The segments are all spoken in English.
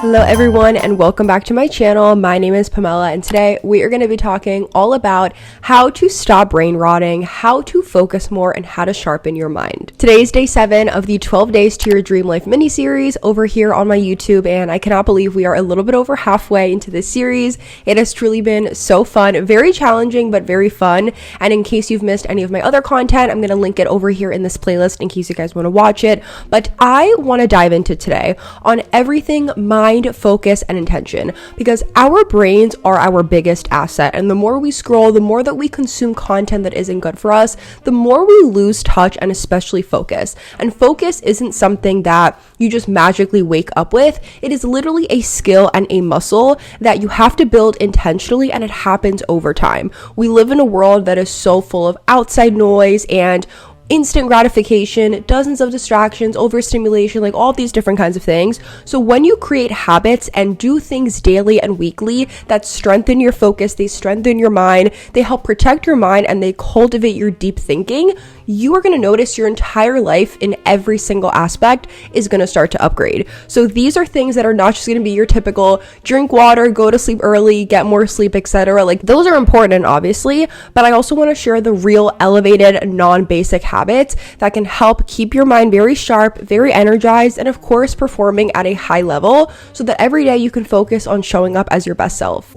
Hello everyone and welcome back to my channel. My name is Pamela and today we are going to be talking all about how to stop brain rotting, how to focus more, and how to sharpen your mind. Today is day 7 of the 12 Days to Your Dream Life mini-series over here on my YouTube, and I cannot believe we are a little bit over halfway into this series. It has truly been so fun, very challenging but very fun, and in case you've missed any of my other content, I'm going to link it over here in this playlist in case you guys want to watch it. But I want to dive into today on everything mind, focus, and intention, because our brains are our biggest asset, and the more we scroll, the more that we consume content that isn't good for us, the more we lose touch and especially focus. And focus isn't something that you just magically wake up with. It is literally a skill and a muscle that you have to build intentionally, and it happens over time. We live in a world that is so full of outside noise and instant gratification, dozens of distractions, overstimulation, like all these different kinds of things. So when you create habits and do things daily and weekly that strengthen your focus, they strengthen your mind, they help protect your mind, and they cultivate your deep thinking, you are going to notice your entire life in every single aspect is going to start to upgrade. So these are things that are not just going to be your typical drink water, go to sleep early, get more sleep, etc. Like those are important, obviously, but I also want to share the real elevated, non-basic habits that can help keep your mind very sharp, very energized, and of course performing at a high level so that every day you can focus on showing up as your best self.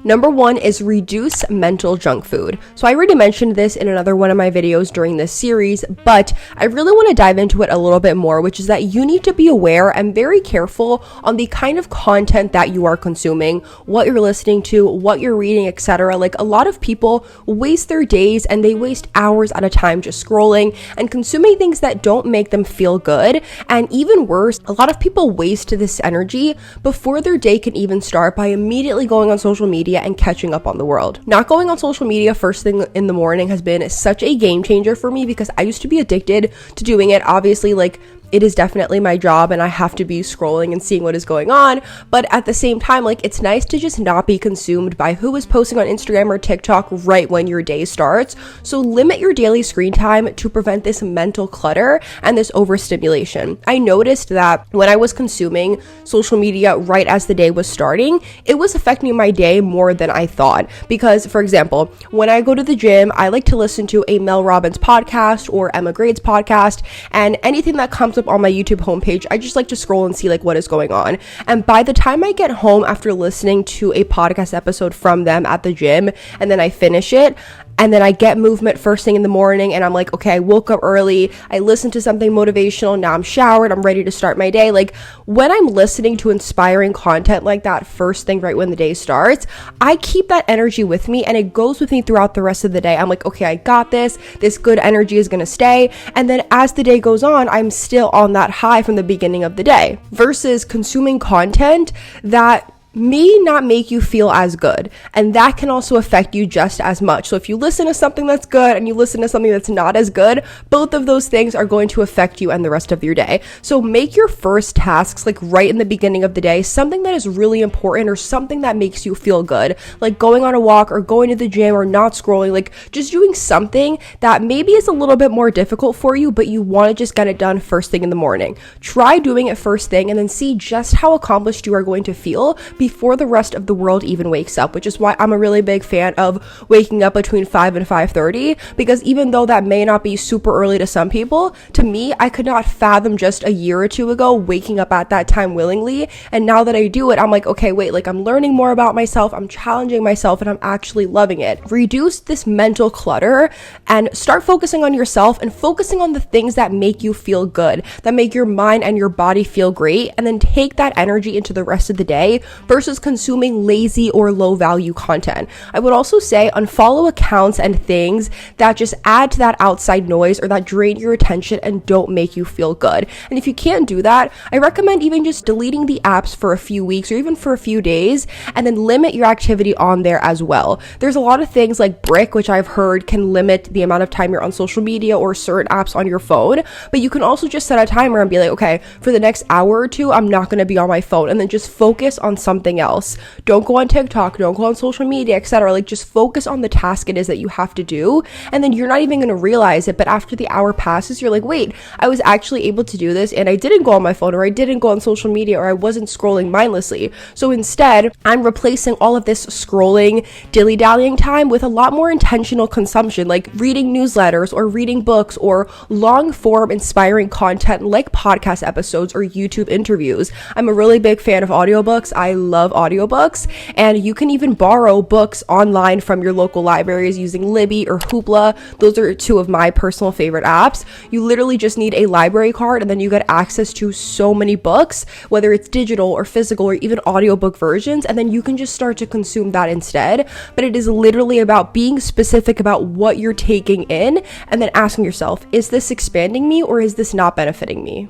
Number 1 is reduce mental junk food. So I already mentioned this in another one of my videos during this series, but I really want to dive into it a little bit more, which is that you need to be aware and very careful on the kind of content that you are consuming, what you're listening to, what you're reading, etc. Like a lot of people waste their days and they waste hours at a time just scrolling and consuming things that don't make them feel good. And even worse, a lot of people waste this energy before their day can even start by immediately going on social media and catching up on the world. Not going on social media first thing in the morning has been such a game changer for me because I used to be addicted to doing it. Obviously, like it is definitely my job and I have to be scrolling and seeing what is going on. But at the same time, like it's nice to just not be consumed by who is posting on Instagram or TikTok right when your day starts. So limit your daily screen time to prevent this mental clutter and this overstimulation. I noticed that when I was consuming social media right as the day was starting, it was affecting my day more than I thought. Because, for example, when I go to the gym, I like to listen to a Mel Robbins podcast or Emma Grade's podcast, and anything that comes up on my YouTube homepage, I just like to scroll and see like what is going on. And by the time I get home after listening to a podcast episode from them at the gym, and then I finish it, and then I get movement first thing in the morning, and I'm like, okay, I woke up early, I listened to something motivational, now I'm showered, I'm ready to start my day. Like when I'm listening to inspiring content like that first thing right when the day starts, I keep that energy with me and it goes with me throughout the rest of the day. I'm like, okay, I got this good energy is gonna stay. And then as the day goes on, I'm still on that high from the beginning of the day versus consuming content that may not make you feel as good, and that can also affect you just as much. So if you listen to something that's good and you listen to something that's not as good, both of those things are going to affect you and the rest of your day. So make your first tasks like right in the beginning of the day something that is really important or something that makes you feel good, like going on a walk or going to the gym or not scrolling, like just doing something that maybe is a little bit more difficult for you, but you want to just get it done first thing in the morning. Try doing it first thing and then see just how accomplished you are going to feel before the rest of the world even wakes up, which is why I'm a really big fan of waking up between 5 and 5:30, because even though that may not be super early to some people, to me, I could not fathom just a year or two ago waking up at that time willingly. And now that I do it, I'm like, okay, wait, like I'm learning more about myself, I'm challenging myself, and I'm actually loving it. Reduce this mental clutter and start focusing on yourself and focusing on the things that make you feel good, that make your mind and your body feel great, and then take that energy into the rest of the day versus consuming lazy or low value content. I would also say unfollow accounts and things that just add to that outside noise or that drain your attention and don't make you feel good. And if you can't do that, I recommend even just deleting the apps for a few weeks or even for a few days, and then limit your activity on there as well. There's a lot of things like Brick, which I've heard can limit the amount of time you're on social media or certain apps on your phone, but you can also just set a timer and be like, okay, for the next hour or two, I'm not going to be on my phone, and then just focus on something something else. Don't go on TikTok, don't go on social media, etc. Like, just focus on the task it is that you have to do, and then you're not even going to realize it, but after the hour passes, you're like, wait, I was actually able to do this, and I didn't go on my phone, or I didn't go on social media, or I wasn't scrolling mindlessly. So instead, I'm replacing all of this scrolling, dilly-dallying time with a lot more intentional consumption, like reading newsletters or reading books or long-form inspiring content like podcast episodes or YouTube interviews. I'm a really big fan of audiobooks. I love audiobooks, and you can even borrow books online from your local libraries using Libby or Hoopla. Those are two of my personal favorite apps. You literally just need a library card, and then you get access to so many books, whether it's digital or physical or even audiobook versions, and then you can just start to consume that instead. But it is literally about being specific about what you're taking in, and then asking yourself, is this expanding me or is this not benefiting me?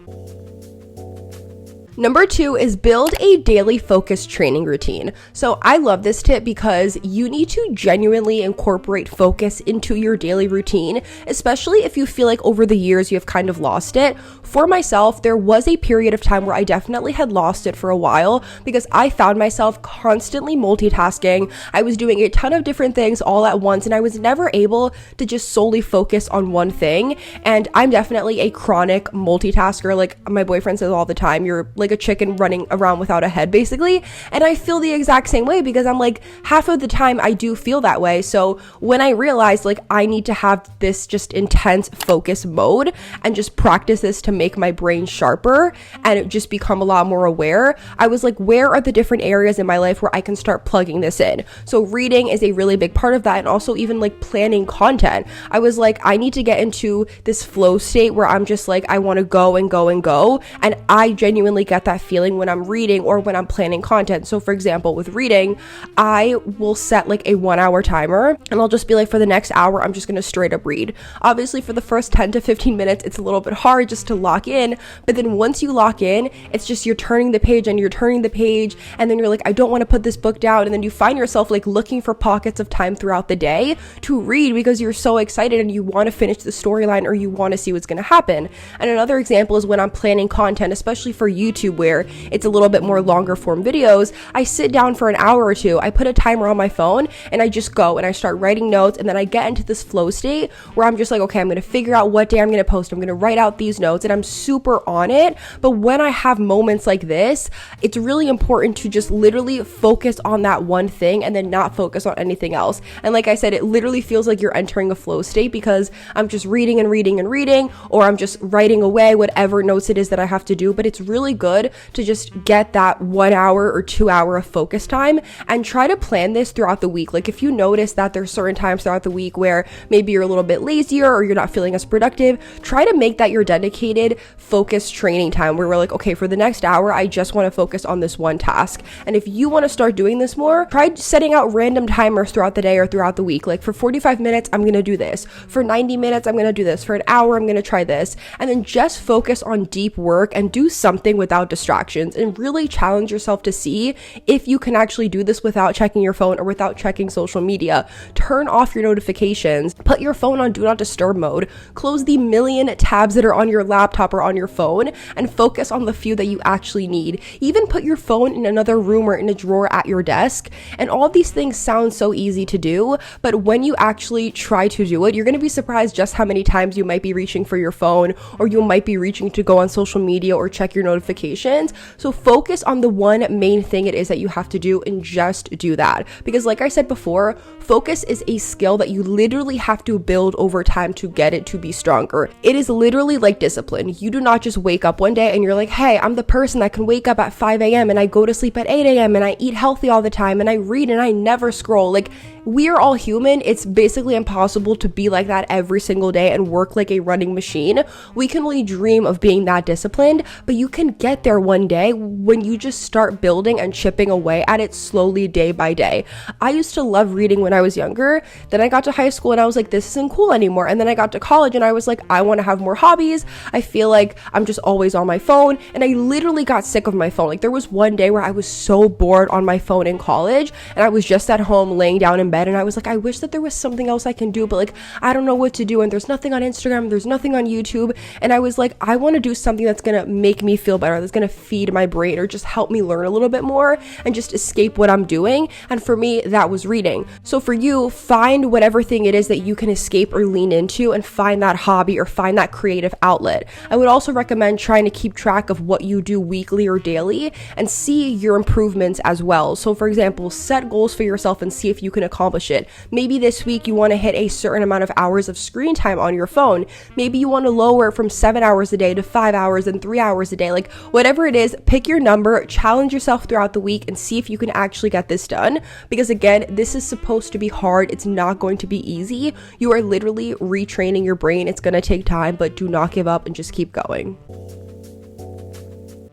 Number 2 is build a daily focus training routine. So I love this tip because you need to genuinely incorporate focus into your daily routine, especially if you feel like over the years you have kind of lost it. For myself, there was a period of time where I definitely had lost it for a while because I found myself constantly multitasking. I was doing a ton of different things all at once, and I was never able to just solely focus on one thing. And I'm definitely a chronic multitasker. Like my boyfriend says all the time, you're like a chicken running around without a head, basically. And I feel the exact same way because I'm like, half of the time I do feel that way. So when I realized like I need to have this just intense focus mode and just practice this to make my brain sharper and just become a lot more aware, I was like, where are the different areas in my life where I can start plugging this in? So reading is a really big part of that, and also even like planning content. I was like, I need to get into this flow state where I'm just like, I want to go and go and go, and I genuinely get that feeling when I'm reading or when I'm planning content. So for example, with reading, I will set like a 1 hour timer, and I'll just be like, for the next hour, I'm just going to straight up read. Obviously for the first 10 to 15 minutes, it's a little bit hard just to lock in, but then once you lock in, it's just you're turning the page and you're turning the page, and then you're like, I don't want to put this book down, and then you find yourself like looking for pockets of time throughout the day to read because you're so excited and you want to finish the storyline or you want to see what's going to happen. And another example is when I'm planning content, especially for YouTube, where it's a little bit more longer form videos. I sit down for an hour or two, I put a timer on my phone, and I just go and I start writing notes, and then I get into this flow state where I'm just like, okay, I'm going to figure out what day I'm going to post, I'm going to write out these notes, and I'm super on it. But when I have moments like this, it's really important to just literally focus on that one thing and then not focus on anything else. And like I said, it literally feels like you're entering a flow state because I'm just reading and reading and reading, or I'm just writing away whatever notes it is that I have to do. But it's really good to just get that 1 hour or 2 hour of focus time and try to plan this throughout the week. Like if you notice that there's certain times throughout the week where maybe you're a little bit lazier or you're not feeling as productive, try to make that your dedicated focus training time where we're like, okay, for the next hour, I just want to focus on this one task. And if you want to start doing this more, try setting out random timers throughout the day or throughout the week. Like for 45 minutes, I'm going to do this. For 90 minutes, I'm going to do this. For an hour, I'm going to try this. And then just focus on deep work and do something without distractions, and really challenge yourself to see if you can actually do this without checking your phone or without checking social media. Turn off your notifications, put your phone on do not disturb mode, close the million tabs that are on your laptop or on your phone, and focus on the few that you actually need. Even put your phone in another room or in a drawer at your desk. And all of these things sound so easy to do, but when you actually try to do it, you're going to be surprised just how many times you might be reaching for your phone, or you might be reaching to go on social media or check your notifications. So focus on the one main thing it is that you have to do and just do that. Because like I said before, focus is a skill that you literally have to build over time to get it to be stronger. It is literally like discipline. You do not just wake up one day and you're like, hey, I'm the person that can wake up at 5 a.m. and I go to sleep at 8 a.m. and I eat healthy all the time and I read and I never scroll. Like, we are all human. It's basically impossible to be like that every single day and work like a running machine. We can only dream of being that disciplined, but you can get there one day when you just start building and chipping away at it slowly day by day. I used to love reading when I was younger. Then I got to high school and I was like, this isn't cool anymore. And then I got to college and I was like, I want to have more hobbies. I feel like I'm just always on my phone. And I literally got sick of my phone. Like there was one day where I was so bored on my phone in college and I was just at home laying down in bed and I was like, I wish that there was something else I can do, but like I don't know what to do, and there's nothing on Instagram, there's nothing on YouTube, and I was like, I want to do something that's gonna make me feel better, that's going to feed my brain or just help me learn a little bit more and just escape what I'm doing. And for me, that was reading. So for you, find whatever thing it is that you can escape or lean into and find that hobby or find that creative outlet. I would also recommend trying to keep track of what you do weekly or daily and see your improvements as well. So for example, set goals for yourself and see if you can accomplish it. Maybe this week you want to hit a certain amount of hours of screen time on your phone. Maybe you want to lower it from 7 hours a day to 5 hours and 3 hours a day. Like whatever it is, pick your number, challenge yourself throughout the week and see if you can actually get this done. Because again, this is supposed to be hard. It's not going to be easy. You are literally retraining your brain. It's going to take time, but do not give up and just keep going.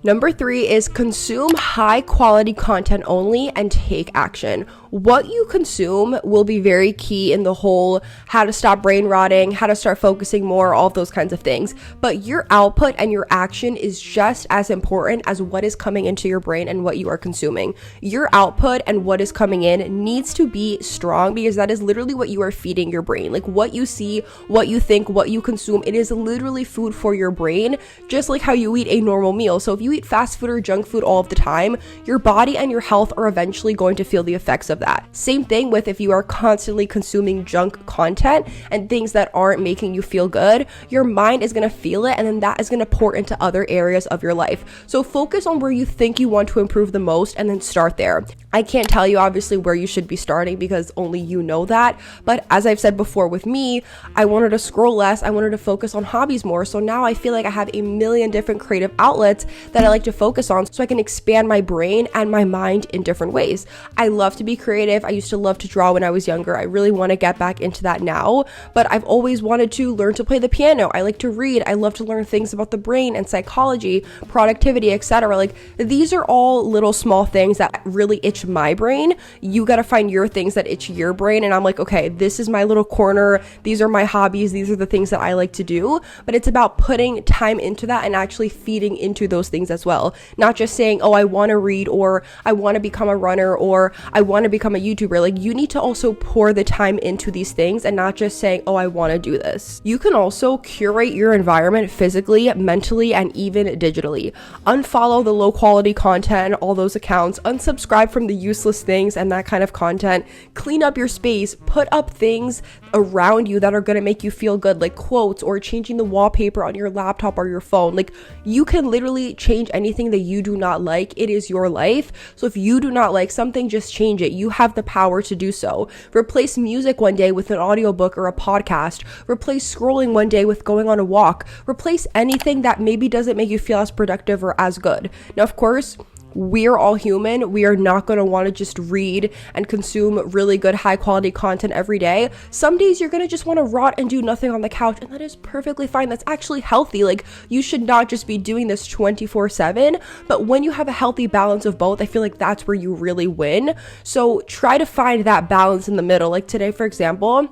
Number 3 is consume high quality content only and take action. What you consume will be very key in the whole how to stop brain rotting, how to start focusing more, all of those kinds of things. But your output and your action is just as important as what is coming into your brain and what you are consuming. Your output and what is coming in needs to be strong because that is literally what you are feeding your brain. Like what you see, what you think, what you consume, it is literally food for your brain, just like how you eat a normal meal. So if you eat fast food or junk food all of the time, your body and your health are eventually going to feel the effects of that. Same thing with if you are constantly consuming junk content and things that aren't making you feel good, your mind is going to feel it and then that is going to pour into other areas of your life. So focus on where you think you want to improve the most and then start there. I can't tell you obviously where you should be starting because only you know that, but as I've said before with me, I wanted to scroll less, I wanted to focus on hobbies more, so now I feel like I have a million different creative outlets that I like to focus on so I can expand my brain and my mind in different ways. I love to be creative. I used to love to draw when I was younger. I really want to get back into that now, but I've always wanted to learn to play the piano. I like to read. I love to learn things about the brain and psychology, productivity, etc. Like these are all little small things that really itch my brain. You got to find your things that itch your brain. And I'm like, okay, this is my little corner. These are my hobbies. These are the things that I like to do. But it's about putting time into that and actually feeding into those things as well. Not just saying, oh, I want to read or I want to become a runner or I want to become a YouTuber. Like you need to also pour the time into these things and not just saying, oh, I want to do this. You can also curate your environment physically, mentally, and even digitally. Unfollow the low quality content, all those accounts, unsubscribe from the useless things and that kind of content, clean up your space, put up things around you that are going to make you feel good, like quotes or changing the wallpaper on your laptop or your phone. Like you can literally change anything that you do not like. It is your life. So if you do not like something, just change it. You have the power to do so. Replace music one day with an audiobook or a podcast. Replace scrolling one day with going on a walk. Replace anything that maybe doesn't make you feel as productive or as good. Now, of course, we're all human. We are not going to want to just read and consume really good high quality content every day. Some days you're going to just want to rot and do nothing on the couch, and that is perfectly fine. That's actually healthy. Like you should not just be doing this 24/7, but when you have a healthy balance of both, I feel like that's where you really win. So try to find that balance in the middle. Like today, for example,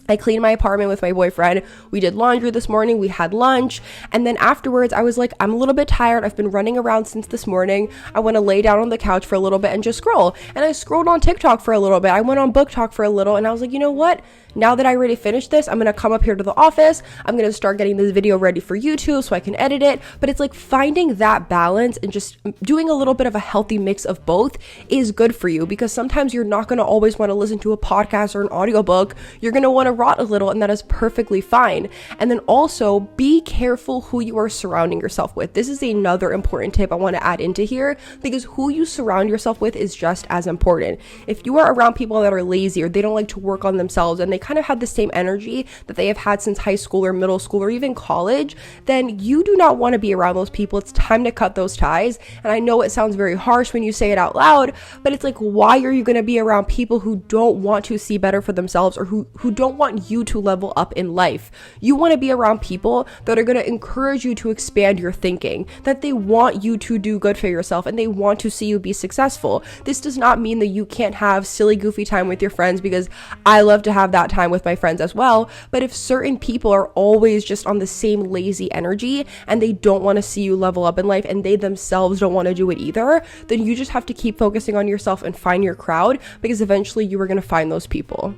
I cleaned my apartment with my boyfriend. We did laundry this morning. We had lunch. And then afterwards, I was like, I'm a little bit tired. I've been running around since this morning. I want to lay down on the couch for a little bit and just scroll. And I scrolled on TikTok for a little bit. I went on Book Talk for a little. And I was like, you know what? Now that I already finished this, I'm going to come up here to the office. I'm going to start getting this video ready for YouTube so I can edit it. But it's like finding that balance and just doing a little bit of a healthy mix of both is good for you, because sometimes you're not going to always want to listen to a podcast or an audiobook. You're going to want to rot a little, and that is perfectly fine. And then also be careful who you are surrounding yourself with. This is another important tip I want to add into here, because who you surround yourself with is just as important. If you are around people that are lazy or they don't like to work on themselves and they kind of have the same energy that they have had since high school or middle school or even college, then you do not want to be around those people. It's time to cut those ties. And I know it sounds very harsh when you say it out loud, but it's like, why are you going to be around people who don't want to see better for themselves or who don't want you to level up in life? You want to be around people that are going to encourage you to expand your thinking, that they want you to do good for yourself and they want to see you be successful. This does not mean that you can't have silly, goofy time with your friends, because I love to have that time with my friends as well. But if certain people are always just on the same lazy energy and they don't want to see you level up in life and they themselves don't want to do it either, then you just have to keep focusing on yourself and find your crowd, because eventually you are going to find those people.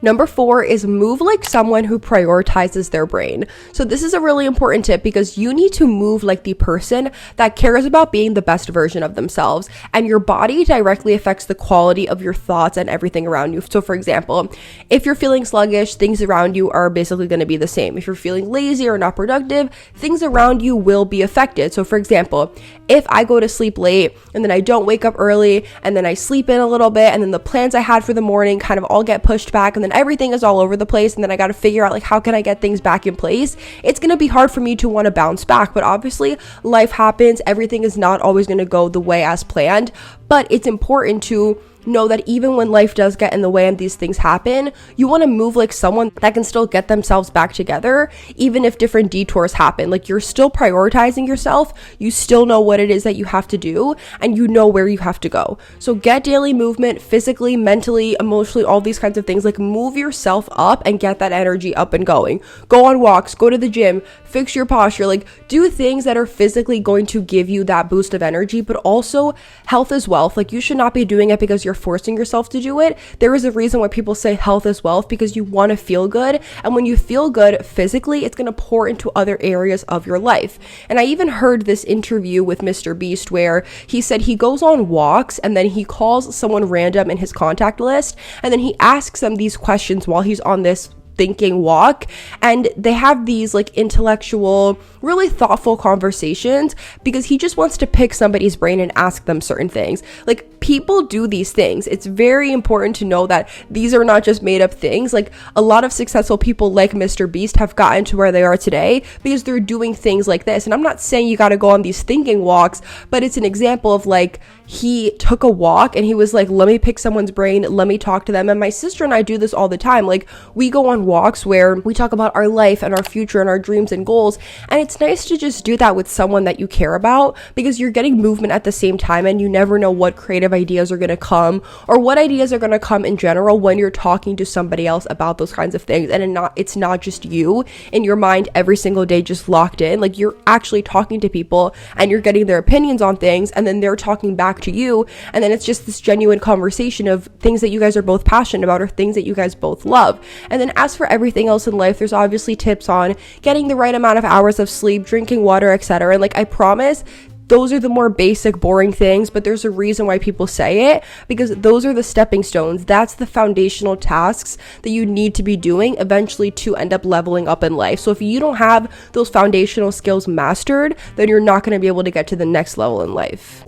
Number 4 is move like someone who prioritizes their brain. So this is a really important tip because you need to move like the person that cares about being the best version of themselves, and your body directly affects the quality of your thoughts and everything around you. So for example, if you're feeling sluggish, things around you are basically going to be the same. If you're feeling lazy or not productive, things around you will be affected. So for example, if I go to sleep late and then I don't wake up early and then I sleep in a little bit and then the plans I had for the morning kind of all get pushed back and then everything is all over the place and then I got to figure out like how can I get things back in place, it's going to be hard for me to want to bounce back. But obviously life happens, everything is not always going to go the way as planned, but it's important to know that even when life does get in the way and these things happen, you want to move like someone that can still get themselves back together, even if different detours happen. Like, you're still prioritizing yourself, you still know what it is that you have to do, and you know where you have to go. So get daily movement, physically, mentally, emotionally, all these kinds of things. Like, move yourself up and get that energy up and going. Go on walks, go to the gym, fix your posture, like do things that are physically going to give you that boost of energy. But also, health is wealth. Like, you should not be doing it because you're forcing yourself to do it. There is a reason why people say health is wealth, because you want to feel good, and when you feel good physically, it's going to pour into other areas of your life. And I even heard this interview with Mr. Beast where he said he goes on walks and then he calls someone random in his contact list and then he asks them these questions while he's on this thinking walk, and they have these like intellectual, really thoughtful conversations because he just wants to pick somebody's brain and ask them certain things. Like, people do these things. It's very important to know that these are not just made up things. Like, a lot of successful people like Mr. Beast have gotten to where they are today because they're doing things like this. And I'm not saying you got to go on these thinking walks, but it's an example of like, he took a walk and he was like, let me pick someone's brain, let me talk to them. And my sister and I do this all the time. Like, we go on walks where we talk about our life and our future and our dreams and goals, and it's nice to just do that with someone that you care about, because you're getting movement at the same time, and you never know what creative ideas are going to come or what ideas are going to come in general when you're talking to somebody else about those kinds of things. And it's not just you in your mind every single day just locked in. Like, you're actually talking to people and you're getting their opinions on things, and then they're talking back to you, and then it's just this genuine conversation of things that you guys are both passionate about or things that you guys both love. And then as for everything else in life, there's obviously tips on getting the right amount of hours of sleep, drinking water, etc. And like, I promise, those are the more basic, boring things, but there's a reason why people say it, because those are the stepping stones. That's the foundational tasks that you need to be doing eventually to end up leveling up in life. So if you don't have those foundational skills mastered, then you're not going to be able to get to the next level in life.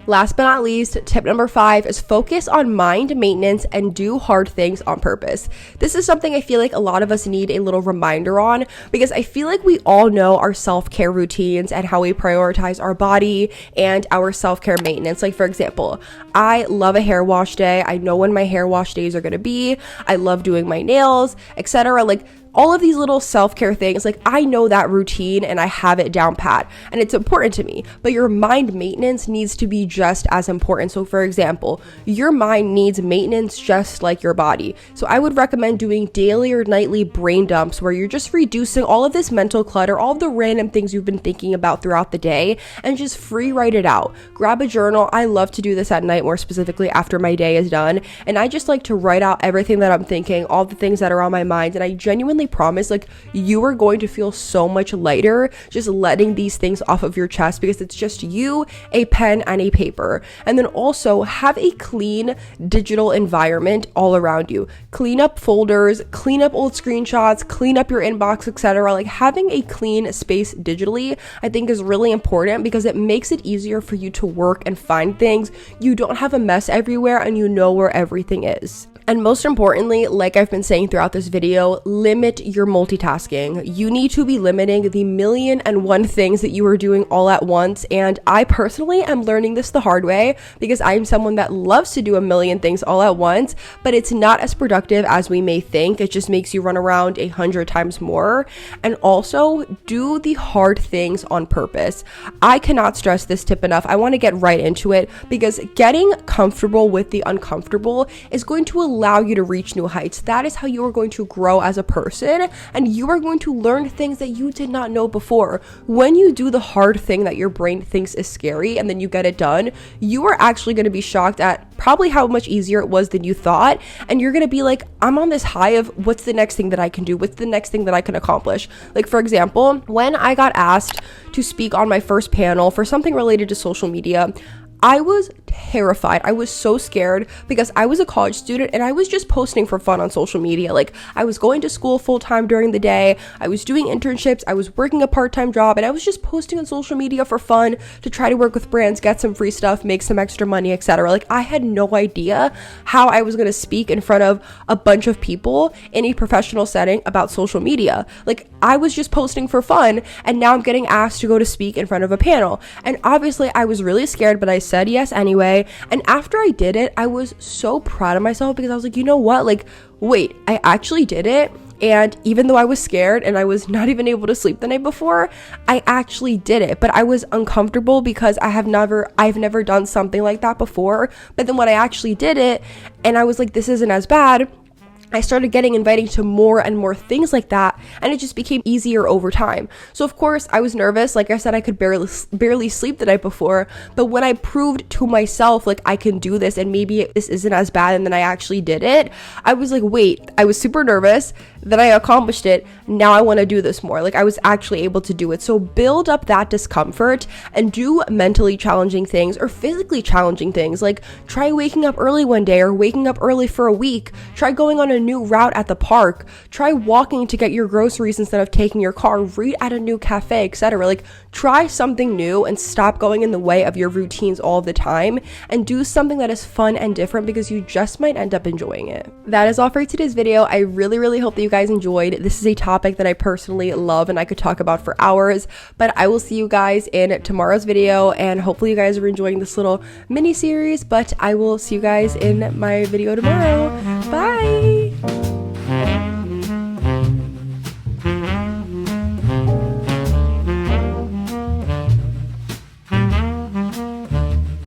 Last but not least, tip number 5 is focus on mind maintenance and do hard things on purpose. This is something I feel like a lot of us need a little reminder on, because I feel like we all know our self-care routines and how we prioritize our body and our self-care maintenance. Like, for example, I love a hair wash day. I know when my hair wash days are going to be. I love doing my nails, etc. Like, all of these little self-care things, like, I know that routine and I have it down pat and it's important to me, but your mind maintenance needs to be just as important. So for example, your mind needs maintenance just like your body. So I would recommend doing daily or nightly brain dumps where you're just reducing all of this mental clutter, all of the random things you've been thinking about throughout the day, and just free write it out. Grab a journal. I love to do this at night, more specifically after my day is done, and I just like to write out everything that I'm thinking, all the things that are on my mind, and I genuinely promise, like, you are going to feel so much lighter just letting these things off of your chest, because it's just you, a pen, and a paper. And then also have a clean digital environment all around you. Clean up folders, clean up old screenshots, clean up your inbox, etc. Like, having a clean space digitally, I think, is really important because it makes it easier for you to work and find things. You don't have a mess everywhere and you know where everything is. And most importantly, like I've been saying throughout this video, limit your multitasking. You need to be limiting the 1,000,001 things that you are doing all at once. And I personally am learning this the hard way because I'm someone that loves to do 1,000,000 things all at once, but it's not as productive as we may think. It just makes you run around 100 times more. And also, do the hard things on purpose. I cannot stress this tip enough. I want to get right into it because getting comfortable with the uncomfortable is going to allow you to reach new heights. That is how you are going to grow as a person. person, and you are going to learn things that you did not know before. When you do the hard thing that your brain thinks is scary and then you get it done, you are actually going to be shocked at probably how much easier it was than you thought, and you're going to be like, I'm on this high of what's the next thing that I can do, what's the next thing that I can accomplish. Like, for example, when I got asked to speak on my first panel for something related to social media, I was terrified. I was so scared because I was a college student and I was just posting for fun on social media. Like, I was going to school full time during the day, I was doing internships, I was working a part-time job, and I was just posting on social media for fun to try to work with brands, get some free stuff, make some extra money, etc. Like, I had no idea how I was going to speak in front of a bunch of people in a professional setting about social media. Like, I was just posting for fun, and now I'm getting asked to go to speak in front of a panel. And obviously I was really scared, but I said yes anyway. And after I did it, I was so proud of myself because I was like, you know what? Like, wait, I actually did it. And even though I was scared and I was not even able to sleep the night before, I actually did it. But I was uncomfortable because I've never done something like that before. But then when I actually did it and I was like, this isn't as bad, I started getting invited to more and more things like that, and it just became easier over time. So of course I was nervous. Like I said, I could barely sleep the night before, but when I proved to myself like I can do this and maybe this isn't as bad, and then I actually did it, I was like, wait, I was super nervous, then I accomplished it, now I want to do this more. Like, I was actually able to do it. So build up that discomfort and do mentally challenging things or physically challenging things. Like, try waking up early one day or waking up early for a week. Try going on a new route at the park. Try walking to get your groceries instead of taking your car. Read at a new cafe, etc. Like, try something new and stop going in the way of your routines all the time, and do something that is fun and different because you just might end up enjoying it. That is all for today's video. I really hope that you guys enjoyed. This is a topic that I personally love and I could talk about for hours, but I will see you guys in tomorrow's video, and hopefully you guys are enjoying this little mini series, but I will see you guys in my video tomorrow. Bye!